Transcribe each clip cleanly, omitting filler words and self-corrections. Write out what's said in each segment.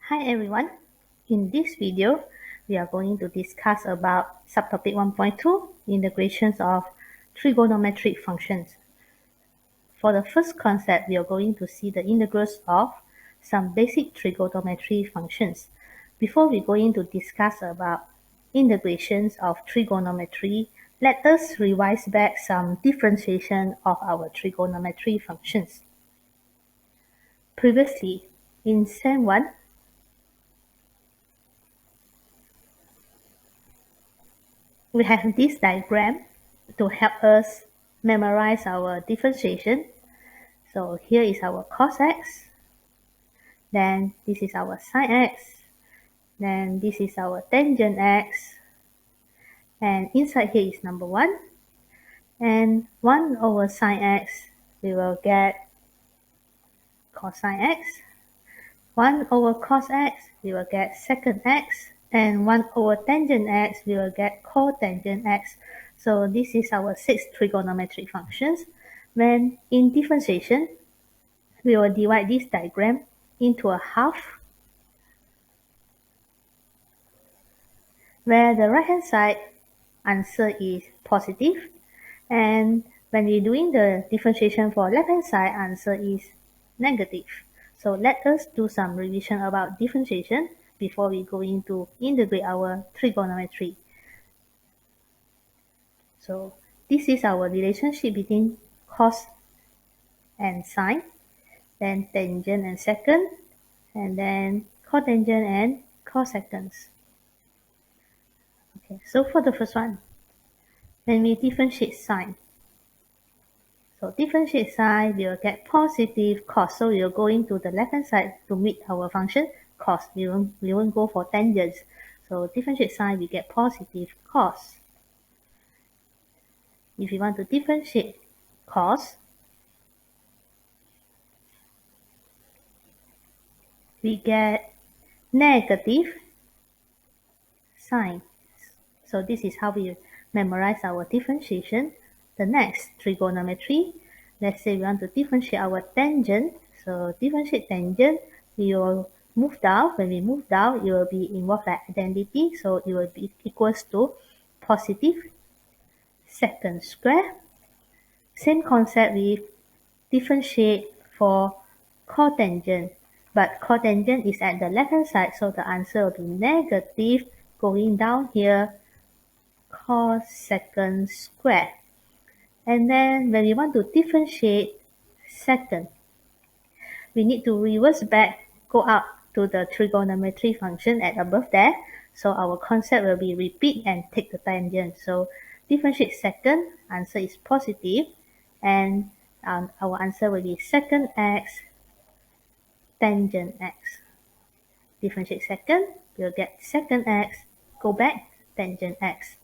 Hi everyone, in this video we are going to discuss about subtopic 1.2 integrations of trigonometric functions. For the first concept, we are going to see the integrals of some basic trigonometry functions. Before we go into discuss about integrations of trigonometry, let us revise back some differentiation of our trigonometry functions. Previously, in Sem 1, we have this diagram to help us memorize our differentiation. So here is our cos x, then this is our sine x, then this is our tangent x, and inside here is number 1, and 1 over sine x, we will get cosine x, 1 over cos x, we will get secant x, and 1 over tangent x, we will get cotangent x. So this is our 6 trigonometric functions. When in differentiation, we will divide this diagram into a half, where the right hand side answer is positive, and when we're doing the differentiation for left hand side, answer is negative. So let us do some revision about differentiation before we go into integrate our trigonometry. So this is our relationship between cos and sine, then tangent and secant, and then cotangent and cosecants. Okay, so for the first one, when we differentiate sine, so differentiate sine, we will get positive cos. So we will go into the left hand side to meet our function cos. We won't go for tangents. So differentiate sine, we get positive cos. If you want to differentiate cos, we get negative sine. So this is how we memorize our differentiation. The next, trigonometry. Let's say we want to differentiate our tangent. So differentiate tangent, we will move down. When we move down, it will be involved like identity. So it will be equals to positive secant square. Same concept, we differentiate for cotangent. But cotangent is at the left hand side, so the answer will be negative. Going down here, cosecant square. And then when we want to differentiate secant, we need to reverse back, go up to the trigonometry function at above there. So our concept will be repeat and take the tangent. So differentiate secant, answer is positive, and our answer will be secant x tangent x. Differentiate secant, we'll get secant x, go back, tangent x.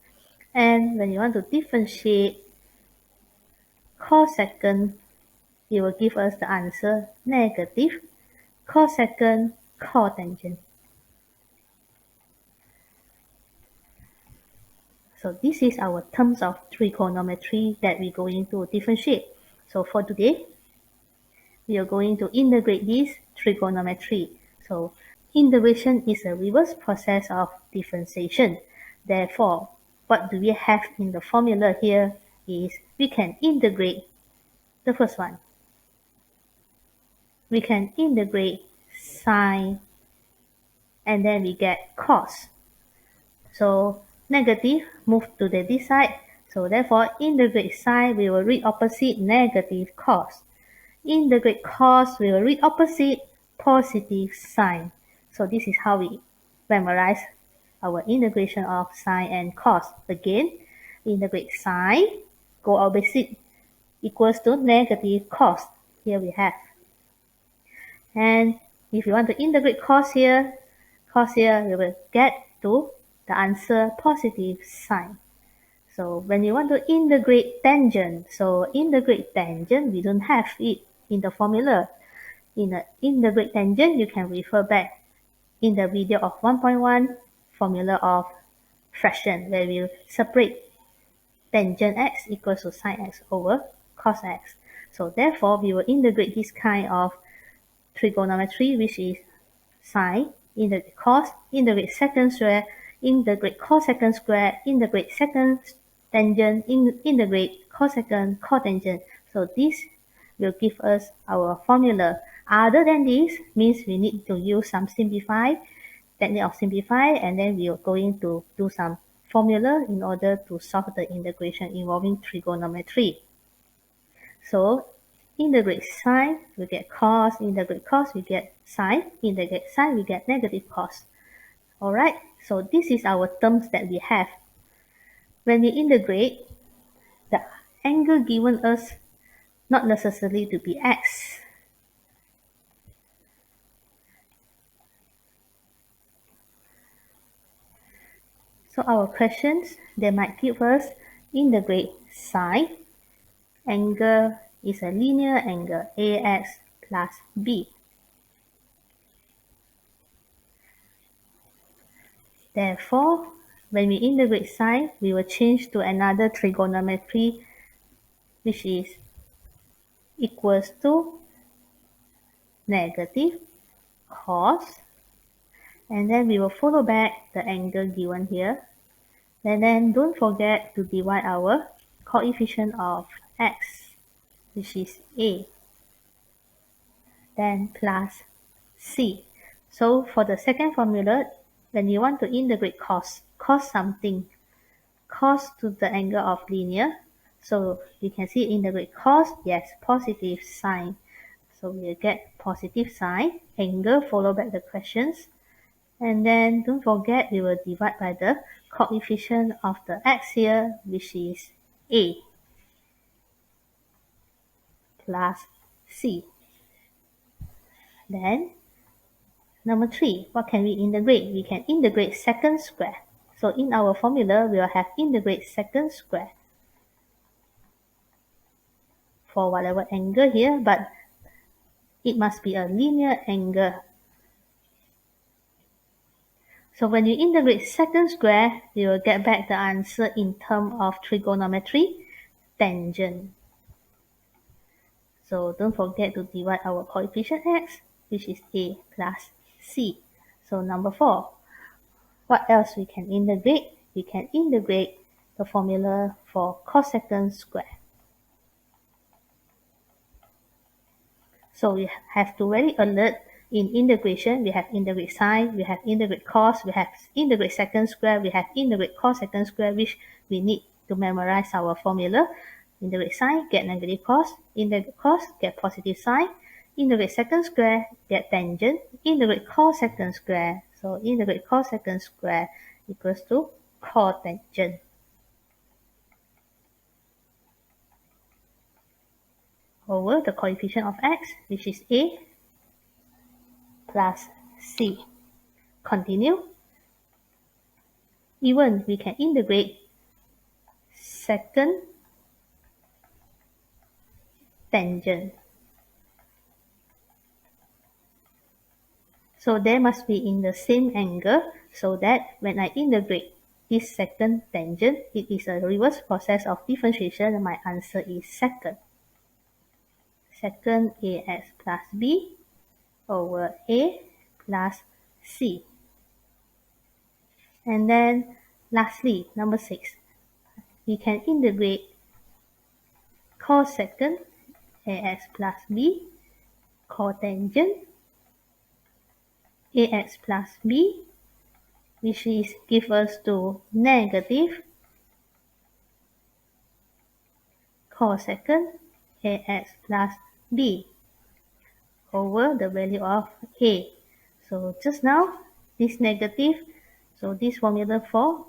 And when you want to differentiate cosecant, it will give us the answer negative cosecant cotangent. So this is our terms of trigonometry that we're going to differentiate. So for today, we are going to integrate this trigonometry. So integration is a reverse process of differentiation. Therefore, what do we have in the formula here is we can integrate the first one. We can integrate sine, and then we get cos. So negative move to the this side. So therefore, integrate sine, we will read opposite negative cos. Integrate cos, we will read opposite positive sine. So this is how we memorize our integration of sine and cos. Again, integrate sine, go opposite, equals to negative cos. Here we have. And if you want to integrate cos here, we will get to the answer positive sine. So when you want to integrate tangent, we don't have it in the formula. In the integrate tangent, you can refer back in the video of 1.1 formula of fraction, where we separate tangent x equals to sine x over cos x. So therefore, we will integrate this kind of trigonometry, which is sine integrate cos, integrate secant square, integrate cosecant square, integrate secant tangent, integrate cosecant cotangent. So this will give us our formula. Other than this means we need to use some technique of simplify, and then we are going to do some formula in order to solve the integration involving trigonometry. So integrate sine, we get cos, integrate cos, we get sine, integrate sine, we get negative cos. Alright, so this is our terms that we have. When we integrate, the angle given us not necessarily to be x. So our questions, they might give us integrate sine, angle is a linear angle ax plus b. Therefore, when we integrate sine, we will change to another trigonometry, which is equals to negative cos, and then we will follow back the angle given here. And then don't forget to divide our coefficient of x, which is a, then plus c. So for the second formula, when you want to integrate cos something, cos to the angle of linear. So you can see integrate cos, yes, positive sine. So we'll get positive sine, angle, follow back the questions. And then don't forget we will divide by the coefficient of the x here, which is a plus c. Then number 3, what can we integrate? We can integrate secant square. So in our formula, we will have integrate secant square for whatever angle here, but it must be a linear angle. So when you integrate secant square, you will get back the answer in terms of trigonometry, tangent. So don't forget to divide our coefficient x, which is a plus c. So number 4, what else we can integrate? We can integrate the formula for cosecant square. So we have to very alert in integration. We have integrate sine, we have integrate cos, we have integrate secant square, we have integrate cosecant square, which we need to memorize our formula. Integrate sine, get negative cos, integrate cos, get positive sine, integrate secant square, get tangent, integrate cosecant square. So integrate cosecant square equals to cotangent. Over the coefficient of x, which is a plus c. Continue. Even we can integrate secant tangent. So they must be in the same angle, so that when I integrate this secant tangent, it is a reverse process of differentiation, and my answer is secant. Secant ax plus b over a plus c. And then lastly, number 6, we can integrate cosecant ax plus b cotangent ax plus b, which is give us to negative cosecant ax plus b over the value of a. So just now, this negative, so this formula for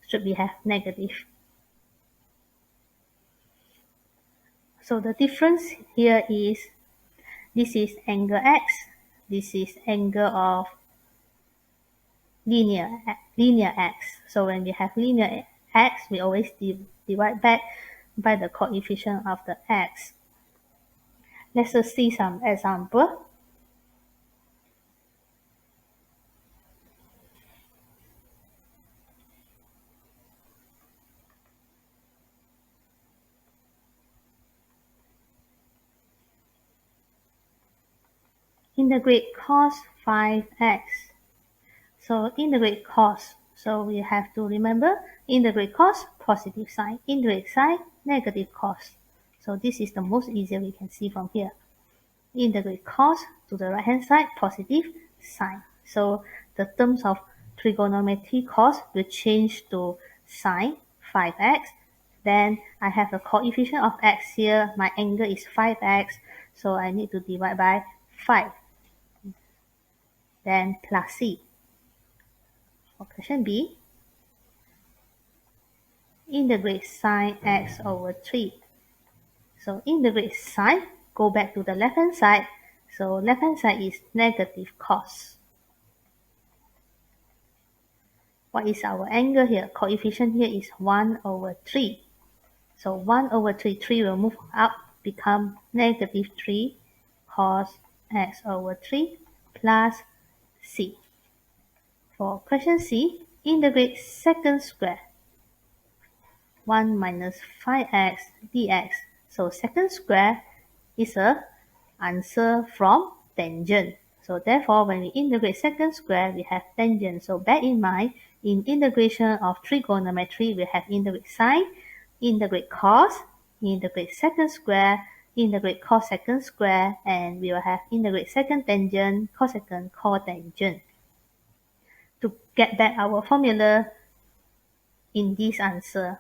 should be have negative. So the difference here is, this is angle x, this is angle of linear x. So when we have linear x, we always divide back by the coefficient of the x. Let's just see some example. Integrate cos 5x So integrate cos. So we have to remember integrate cos, positive sign. Integrate sine, negative cos. So this is the most easier we can see from here. Integrate cos to the right hand side, positive sine. So the terms of trigonometry cos will change to sine 5x. Then I have a coefficient of x here. My angle is 5x. So I need to divide by 5. Then plus c. For question B, integrate sine x over 3. So integrate sine, go back to the left hand side. So left hand side is negative cos. What is our angle here? Coefficient here is 1 over 3. So 1 over 3, 3 will move up, become negative 3 cos x over 3 plus c. For question C, integrate secant square 1 minus 5x dx. So secant square is a answer from tangent. So therefore, when we integrate secant square, we have tangent. So bear in mind, in integration of trigonometry, we have integrate sine, integrate cos, integrate secant square, integrate cosecant square, and we will have integrate secant tangent, cosecant, cotangent. To get back our formula in this answer.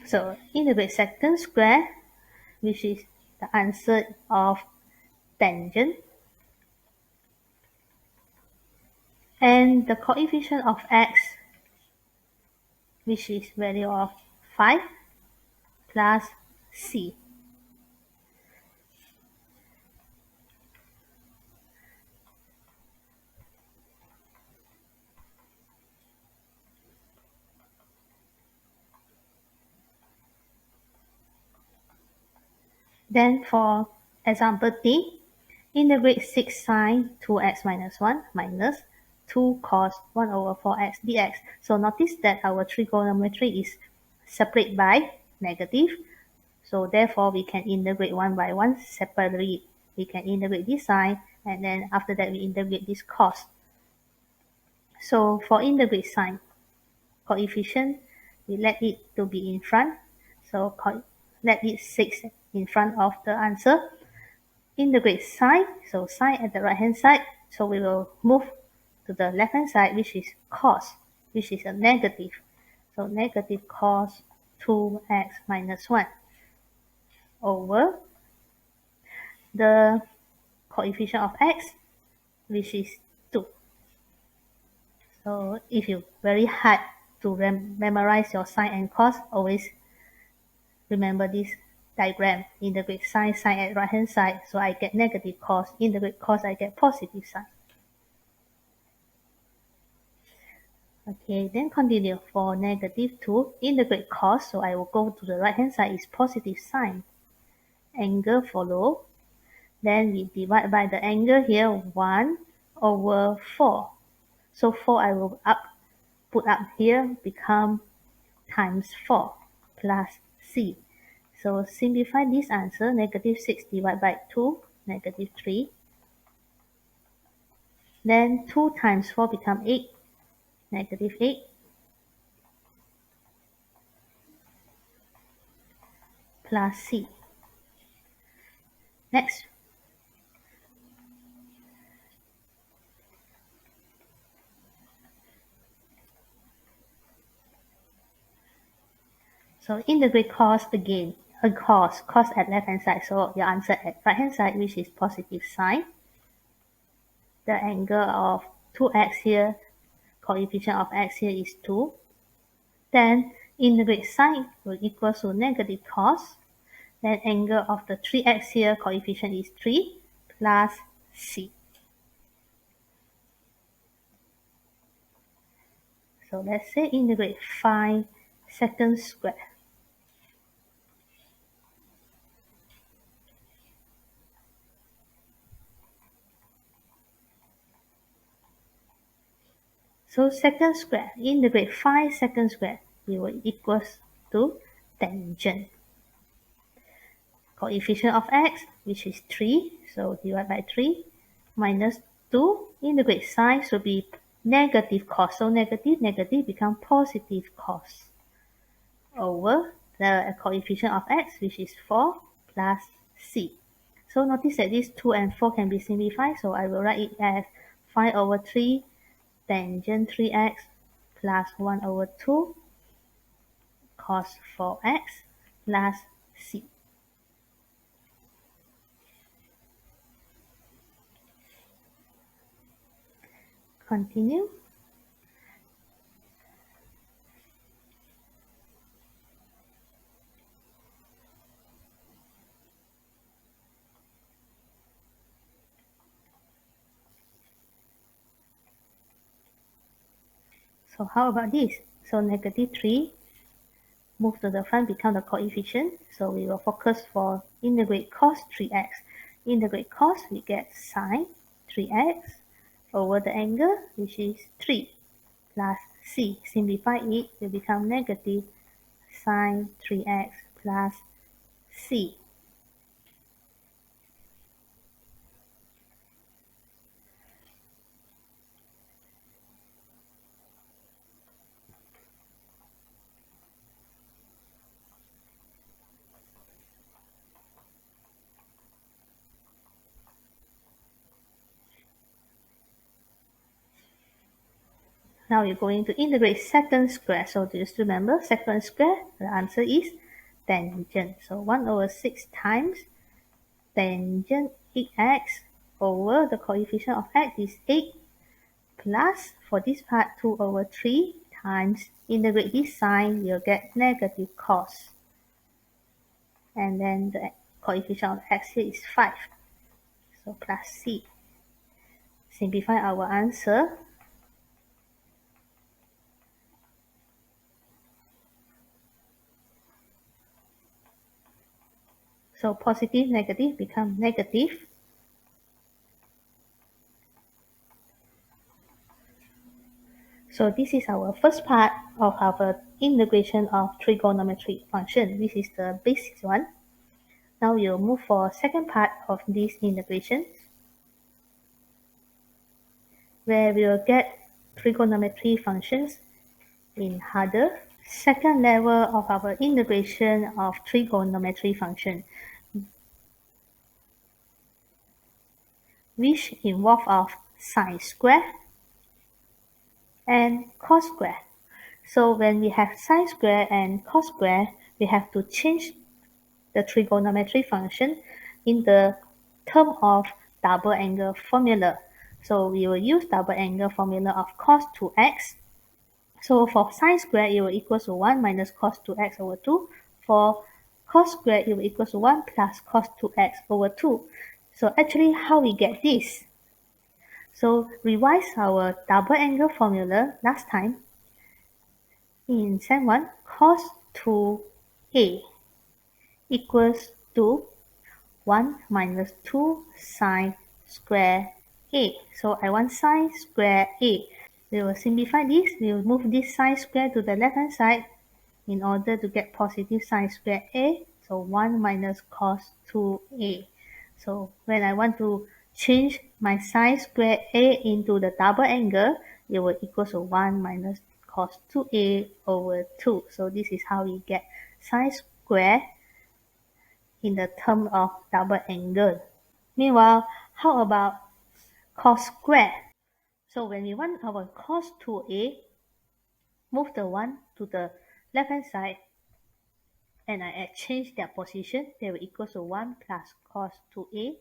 So integrate secant square, which is the answer of tangent, and the coefficient of x, which is value of 5 plus c. Then for example D, integrate 6 sine 2x minus 1 minus 2 cos 1 over 4x dx. So notice that our trigonometry is separate by negative. So therefore we can integrate one by one separately. We can integrate this sine, and then after that we integrate this cos. So for integrate sine, coefficient, we let it to be in front. So let it 6 in front of the answer. Integrate sine, so sine at the right hand side. So we will move to the left hand side, which is cos, which is a negative. So negative cos 2x minus 1 over the coefficient of x, which is 2. So if you very hard to memorize your sine and cos, always remember this diagram. Integrate sine, sine at right hand side, so I get negative cos. Integrate cos, I get positive sine. Okay, then continue for negative 2. Integrate cos, so I will go to the right hand side is positive sine. Angle follow. Then we divide by the angle here, 1 over 4. So 4 I will put up here, become times 4 plus c. So simplify this answer, negative 6 divided by 2, negative 3. Then 2 times 4 become 8, negative 8. Plus c. Next. So integrate cos again. Cos at left hand side. So your answer at right hand side, which is positive sine. The angle of 2x here, coefficient of x here is 2. Then integrate sine will equal to negative cos. Then angle of the 3x here, coefficient is 3 plus c. So let's say integrate 5 secant square. So secant square, integrate 5 secant square, it will equals to tangent. Coefficient of x, which is 3, so divide by 3, minus 2, integrate sine should be negative cos. So negative, negative become positive cos over the coefficient of x, which is 4 plus c. So notice that these 2 and 4 can be simplified. So I will write it as 5 over 3 tangent 3x plus 1 over 2 cos 4x plus c. Continue. So how about this? So negative 3 move to the front, become the coefficient. So we will focus for integrate cos 3x. Integrate cos, we get sine 3x over the angle, which is 3 plus c. Simplify it, will become negative sine 3x plus c. Now you're going to integrate secant square. So just remember, secant square, the answer is tangent. So 1 over 6 times tangent x over the coefficient of x is 8 plus, for this part, 2 over 3 times, integrate this sign, you'll get negative cos. And then the coefficient of x here is 5. So plus c. Simplify our answer. So positive, negative become negative. So this is our first part of our integration of trigonometric function. This is the basic one. Now we'll move for second part of this integration, where we'll get trigonometry functions in harder. Second level of our integration of trigonometry function, which involve of sine square and cos square. So when we have sine square and cos square, we have to change the trigonometry function in the term of double angle formula. So we will use double angle formula of cos 2x. So for sine square, it will equal to 1 minus cos 2x over 2. For cos square, it will equal to 1 plus cos 2x over 2. So actually, how we get this? So revise our double angle formula last time. In Sem 1, cos 2a equals to 1 minus 2 sine square a. So I want sine square a. We will simplify this. We will move this sine square to the left hand side in order to get positive sine square a. So 1 minus cos 2a. So when I want to change my sine square a into the double angle, it will equal to 1 minus cos 2a over 2. So this is how we get sine square in the term of double angle. Meanwhile, how about cos square? So when we want our cos 2a, move the 1 to the left hand side and I change their position, they will equal to 1 plus cos 2a.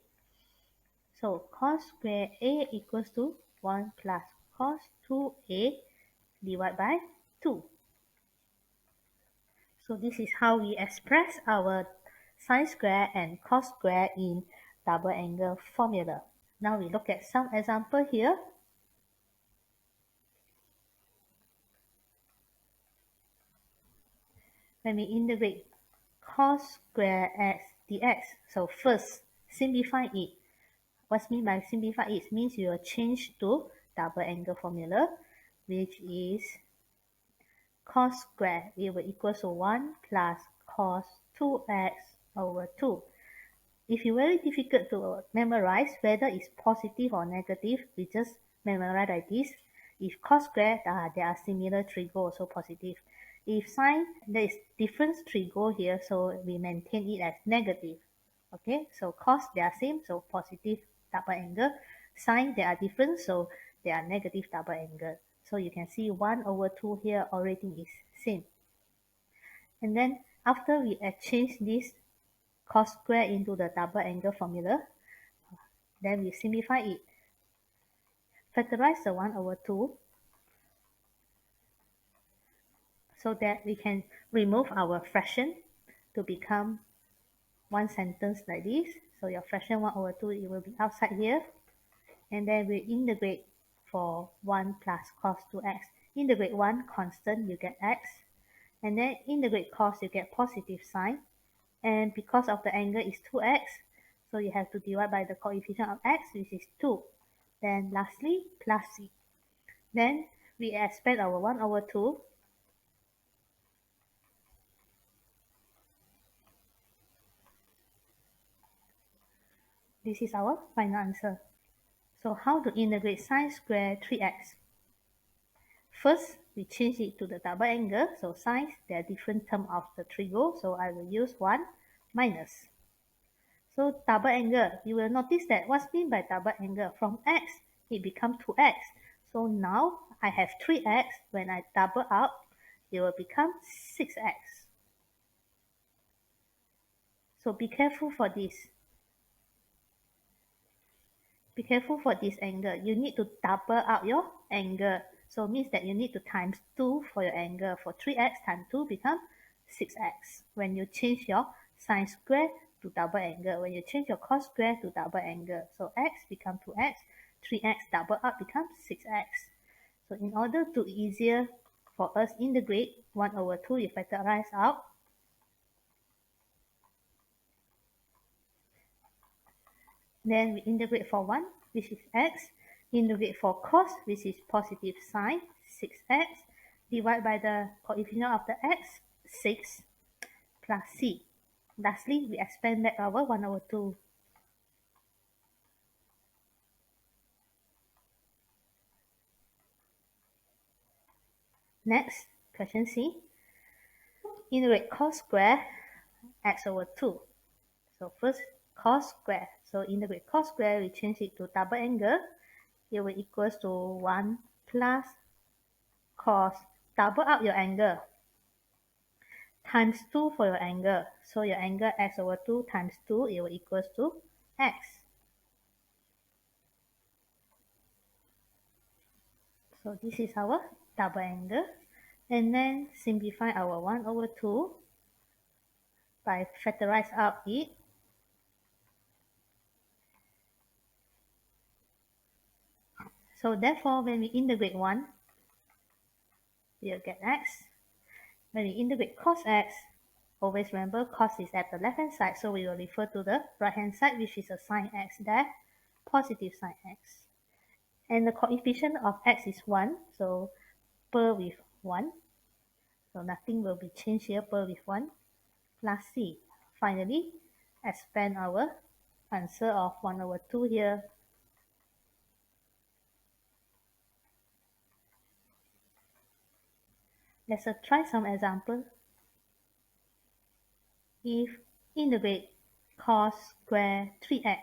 So cos square a equals to 1 plus cos 2a divided by 2. So this is how we express our sine square and cos square in double angle formula. Now we look at some example here. When we integrate cos square x dx, so first simplify it. What's mean by simplify it? Means you will change to double angle formula, which is cos square, it will equal to 1 plus cos 2x over 2. if it's very difficult to memorize whether it's positive or negative, we just memorize like this. If cos square, there are similar trigo, so positive. If sine, there is different trigo here, so we maintain it as negative. Okay, so cos, they are same, so positive double angle. Sine, they are different, so they are negative double angle. So you can see 1 over 2 here already is same. And then after we exchange this cos square into the double angle formula, then we simplify it. Factorize the 1 over 2 so that we can remove our fraction to become one sentence like this. So your fraction 1 over 2, it will be outside here. And then we integrate for 1 plus cos 2x. Integrate 1 constant, you get x. And then integrate cos, you get positive sine. And because of the angle is 2x, so you have to divide by the coefficient of x, which is 2. Then lastly, plus c. Then we expand our 1 over 2. This is our final answer. So how to integrate sine square 3x? First, we change it to the double angle. So sines, there are different terms of the trigo. So I will use 1 minus. So double angle, you will notice that what's meant by double angle? From x, it becomes 2x. So now I have 3x. When I double up, it will become 6x. So be careful for this. Be careful for this angle. You need to double up your angle. So it means that you need to times 2 for your angle. For 3x times 2 become 6x. When you change your sine square to double angle. When you change your cos square to double angle. So x become 2x. 3x double up becomes 6x. So in order to easier for us integrate 1 over 2, you factorize out. Then we integrate for 1, which is x. Integrate for cos, which is positive sine, 6x. Divide by the coefficient of the x, 6, plus c. Lastly, we expand back our 1 over 2. Next, question C. Integrate cos square x over 2. So first, cos square. So integrate cos square, we change it to double angle. It will equals to 1 plus cos. Double up your angle. Times 2 for your angle. So your angle x over 2 times 2, it will equals to x. So this is our double angle. And then simplify our 1 over 2 by factorize out it. So therefore, when we integrate 1, we'll get x. When we integrate cos x, always remember cos is at the left hand side, so we will refer to the right hand side, which is a sine x there, positive sine x. And the coefficient of x is 1, so per with 1. So nothing will be changed here, per with 1, plus c. Finally, expand our answer of 1 over 2 here. Let's try some example. If integrate cos square 3x.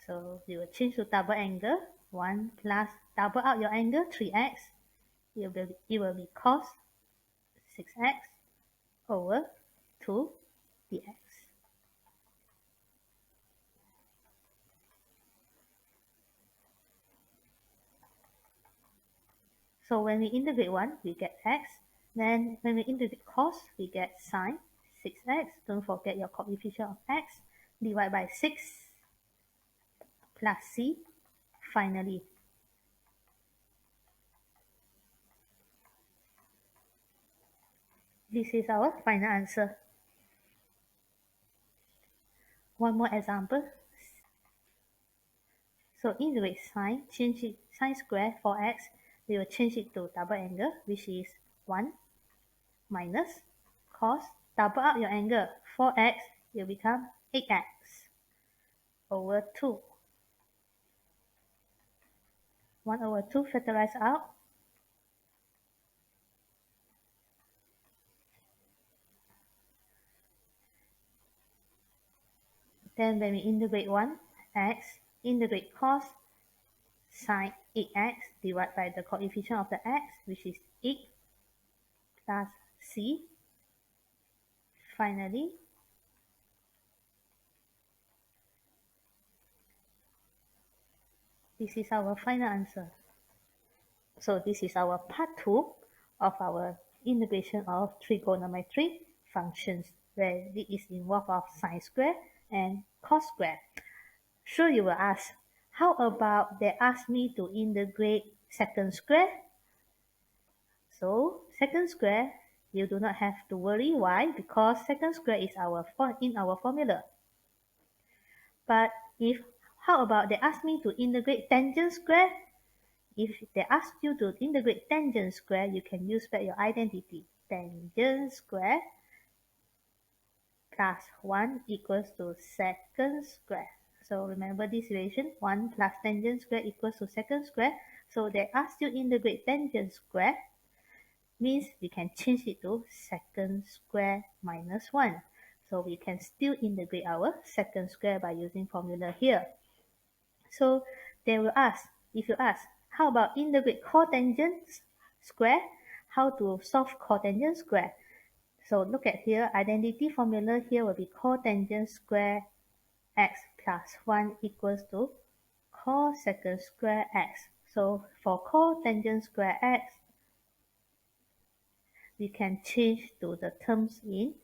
So we will change to double angle. 1 plus double out your angle, 3x. It will be cos 6x over 2 dx. So when we integrate 1, we get x. Then when we integrate cos, we get sine 6x. Don't forget your coefficient of x. Divide by 6 plus c. Finally, this is our final answer. One more example. So integrate sine, change it, sine square for x, we will change it to double angle, which is 1 minus cos, double up your angle, 4x it will become 8x over 2. 1 over 2 factorize out. Then when we integrate 1x, integrate cos sine 8x divided by the coefficient of the x, which is 8 plus c. Finally, this is our final answer. So this is our part 2 of our integration of trigonometric functions, where it is involved of sine square and cos square. Sure, you will ask, how about they ask me to integrate secant square? So secant square, you do not have to worry. Why? Because secant square is in our formula. But how about they ask me to integrate tangent square? If they ask you to integrate tangent square, you can use back your identity. Tangent square plus 1 equals to secant square. So remember this relation, 1 plus tangent square equals to secant square. So they ask you to integrate tangent square, means we can change it to secant square minus 1. So we can still integrate our secant square by using formula here. So they will ask, if you ask, how about integrate cotangent square? How to solve cotangent square? So look at here, identity formula here will be cotangent square x plus 1 equals to cosecant square x. So for cotangent square x, we can change to the terms in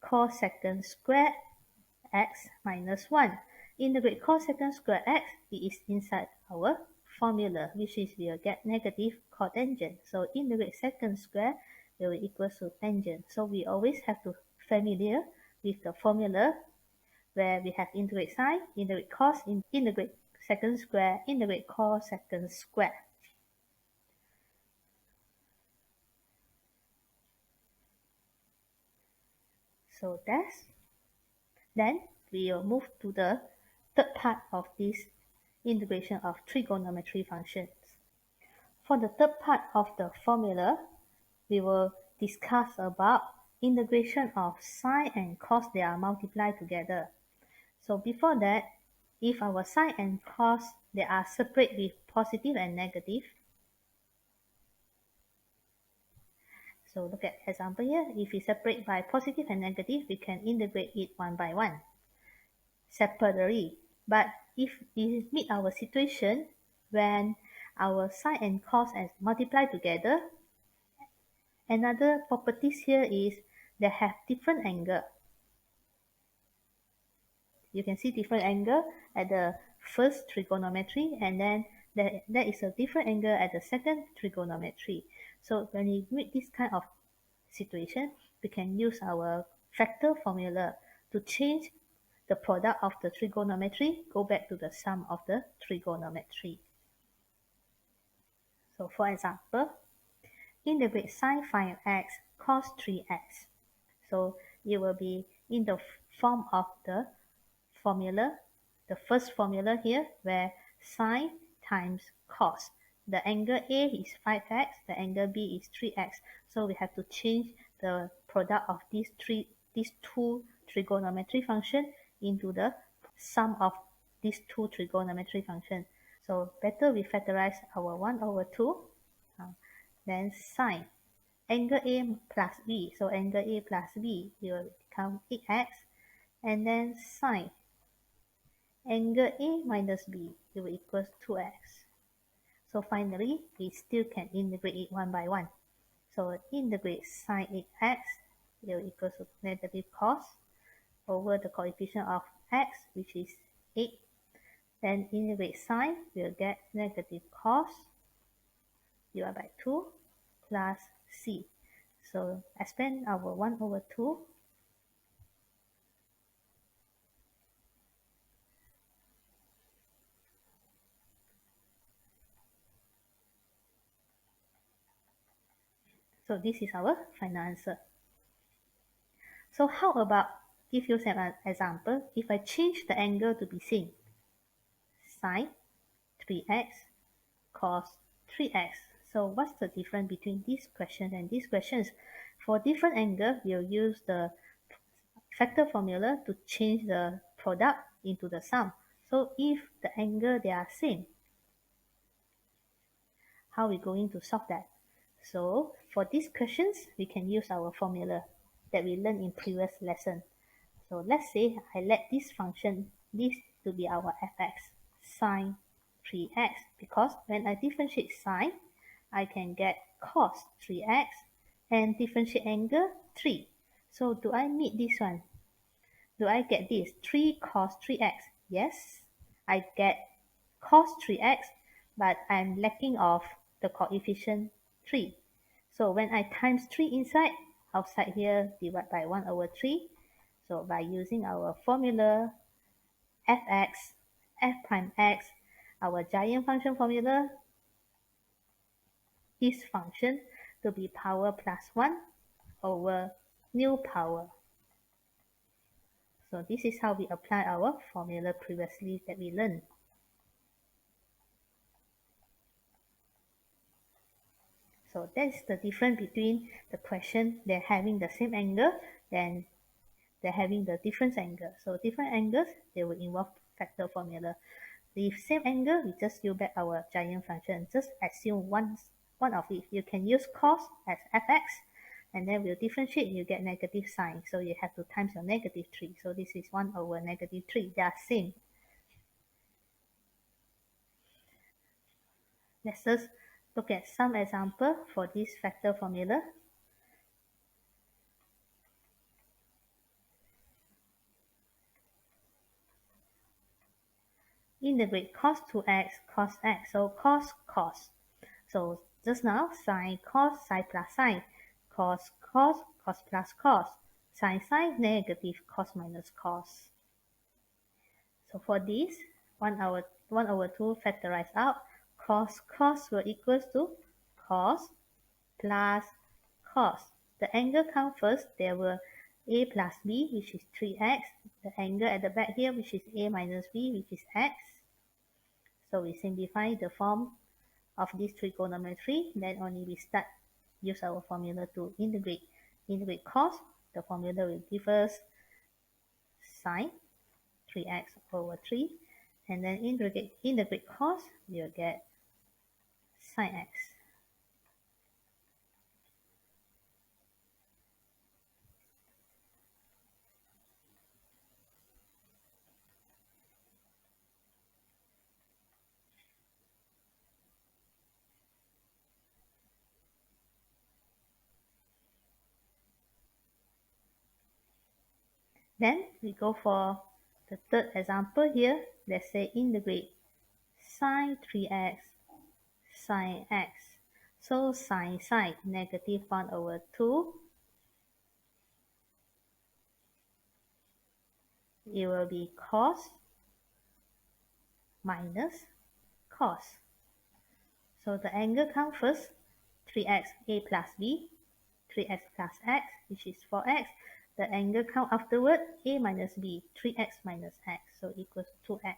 cosecant square x minus 1. Integrate cosecant square x, it is inside our formula, which is we will get negative cotangent. So integrate secant square will equal to tangent. So we always have to familiar with the formula where we have integrate sine, integrate cos, integrate secant square, integrate cosecant square. So then we will move to the third part of this integration of trigonometry functions. For the third part of the formula, we will discuss about integration of sine and cos they are multiplied together. So before that, if our sine and cos they are separate with positive and negative, so look at example here. If we separate by positive and negative, we can integrate it one by one separately. But if we meet our situation when our sine and cos are multiplied together, another properties here is they have different angle. You can see different angle at the first trigonometry, and then there is a different angle at the second trigonometry. So when we meet this kind of situation, we can use our factor formula to change the product of the trigonometry, go back to the sum of the trigonometry. So for example, integrate sine 5x cos 3x. So it will be in the form of the formula, the first formula here, where sine times cos. The angle A is 5x, the angle B is 3x. So we have to change the product of these two trigonometry function into the sum of these two trigonometry functions. So better we factorize our 1 over 2, then sine angle A plus B. So angle A plus B will become 8x, and then sine angle A minus B will equals 2x. So finally, we still can integrate it one by one. So integrate sine 8x will equal to negative cos over the coefficient of x, which is 8. Then integrate sine, we'll get negative cos divided by 2 plus c. So expand our 1 over 2. So this is our final answer. So how about give you an example. If I change the angle to be same, sine 3x, cos 3x. So what's the difference between these questions and these questions? For different angle, we'll use the factor formula to change the product into the sum. So if the angle they are same, how are we going to solve that? So for these questions, we can use our formula that we learned in previous lesson. So let's say I let this function, this to be our fx, sine 3x, because when I differentiate sine, I can get cos 3x and differentiate angle 3. So do I meet this one? Do I get this? 3 cos 3x. Yes, I get cos 3x, but I'm lacking of the coefficient 3. So when I times 3 inside, outside here divide by 1 over 3. So by using our formula fx, f prime x, our giant function formula, this function to be power plus 1 over new power. So this is how we apply our formula previously that we learned. So that's the difference between the question they're having the same angle and they're having the different angle. So different angles, they will involve factor formula. If same angle, we just use back our giant function. Just assume one of it. You can use cos as fx, and then we'll differentiate, you get negative sine. So you have to times your negative 3. So this is 1 over negative 3. They are same. Let's just look at some example for this factor formula. Integrate cos 2x cos x. So cos. So just now sine cos plus sine, cos plus cos, sine negative cos minus cos. So for this 1 over 2 factorize out, cos will equals to cos plus cos. The angle come first, there were a plus b, which is 3x. The angle at the back here, which is a minus b, which is x. So we simplify the form of this trigonometry, then only we start use our formula to integrate. Integrate cos, the formula will give us sine 3x over 3, and then integrate cos, you'll get sine x. Then we go for the third example here. Let's say integrate sine 3x sine x. So sine negative 1 over 2. It will be cos minus cos. So the angle comes first, 3x a plus b, 3x plus x, which is 4x. The angle come afterward, a minus b, 3x minus x, so equals 2x.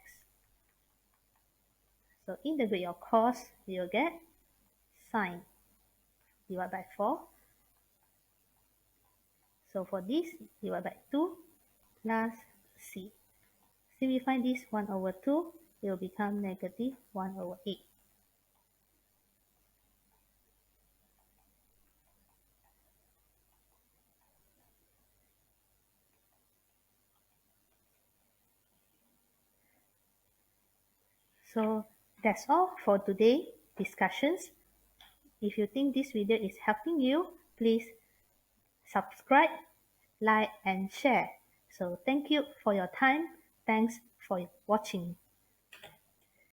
So integrate your cos, you'll get sine divided by 4. So for this, divide by 2 plus c. Simplify this 1 over 2, it will become negative 1 over 8. So that's all for today discussions. If you think this video is helping you, please subscribe, like, and share. So thank you for your time. Thanks for watching.